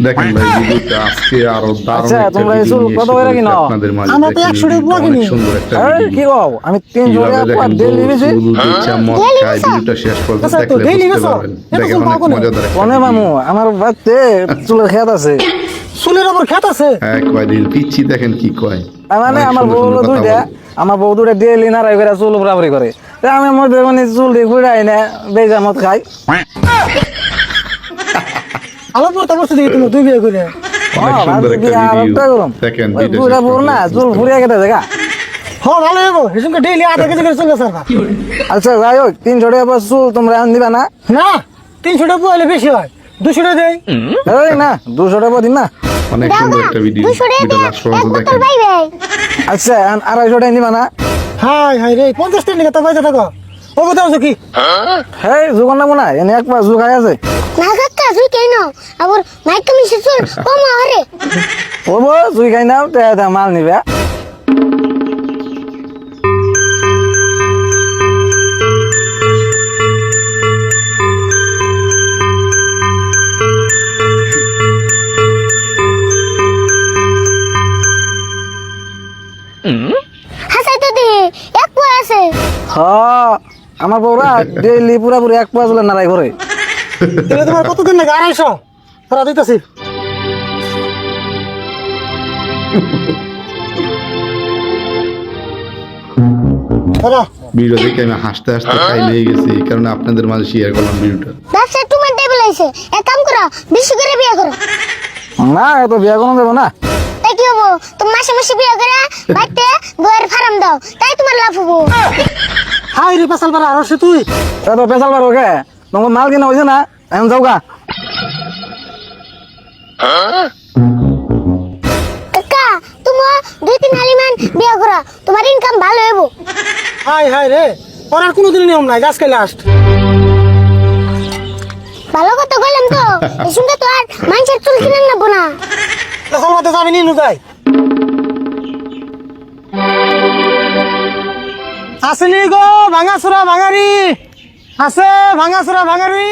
দেখেন ভাই ভিডিওটা আজকে আরো দারুণ আচ্ছা, একটা তোমরা এই ভিডিও চুল নিয়ে কত এসে করে পড়েছি কিনো? আপনাদের মাঝে। আমরা তো দেখেন 100 টাকা ভিডিওটা কিনি। অনেক সুন্দর একটা আরে ভিডিও। কি কও, আমি 300 কিভাবে টাকা দেখেন ডেলি বেশি চুল উঠেছে মদ খায়, ভিডিওটা শেষ পর্যন্ত আচ্ছা, তো দেখলে daily বুঝতে বেচো? পারবেন। এত দেখেন চুল অনেক পাবো না। মজাদার একটা কোনে মামু ভিডিও। আমার বাড়িতে চুলের খেত আছে। চুলের আবার খেত আছে? হ্যাঁ কয় দিন পিচ্ছি দেখেন কি কয়। তার মানে অনেক আমার সুন্দর বউ সুন্দর কথা দুইটা, বলে। আমার বউ দুইটা ডেলি নাড়াই করে চুল বরাবরি করে। তা আমি মধ্যে মানে চুল দিয়ে ঘুরাই না, বেজা মদ খাই। আমার পর তারপর দিকে তুমি 2 বিয়ে করে। অনেক সুন্দর একটা ভিডিও। দেখেন ভিডিও দুইটা শেষ বউ না পর্যন্ত চুল বুঝতে ঘুরিয়ে গেছে জায়গা। হ্যাঁ ভালো হইবো, এসঙ্গে ডেইলি আধা কেজি করে চলে আসবা। আচ্ছা যাই হোক, 300 টাকা পর চুল তোমরা এখন দিবা না? না 300 টাকা হলে বেশি হয়, 200 টাকা দেই। এই না 200 টাকা দিন না। অনেক সুন্দর একটা ভিডিও। ভিডিও লাস্ট পর্যন্ত দেখেন। আচ্ছা 250 টাকা নিবা না? হাই হাই রে 50 টাকা নিয়ে তো পয়সা থাকো। ও কোথাও কি? হেই জুগন না মনে এনে এক পাশ জুগাই আছে। না কাকা তুই কেন আবার মাইক কমিশন চল কম আরে ও বো জুই খাই নাও তে মাল নিবে। হাসাই তো দে এক পয় আছে হ্যাঁ আমার বউরা ডেইলি পুরাপুরি এক পাশ জুলে নাড়াই করে। তাহলে তোমার কতদিন লাগে? 250 তোরা দিতেছি। দাদা ভিডিও দেখে আমি হাসতে হাসতে খাই লেগে গেছি, এই কারণে আপনাদের মাঝে শেয়ার করলাম ভিডিওটা। ব্যবসা তোমার টেবিল আইছে এক কাম করো বেশি করে বিয়ে করো না এত বিয়া কোনো দেবো না। তাই কি হবো তুমি মাসে মাসে বিয়ে করে বাড়িতে বইয়ের ফার্ম দাও তাই তোমার লাভ হবো হাই রে পাসাল পারা আর তুই এত পেশাল পারো কে? তোমার মাল কিনা হয়েছে না, এখন যাও গা। কাকা তুমি 2-3 হালিমান বিয়ে করো তোমার ইনকাম ভালো হইবো হাই হাই রে ওর আর কোনোদিন নিয়ম নাই, আজকে লাস্ট। ভালো কথা বললাম তো এই সঙ্গে তো আর মানুষের চুল কিনে নেবো না পাসাল মাতে যাবি নিনু যাই আসেনি গো ভাঙাচুরা ভাঙারি আছে, ভাঙাচুরা ভাঙারি।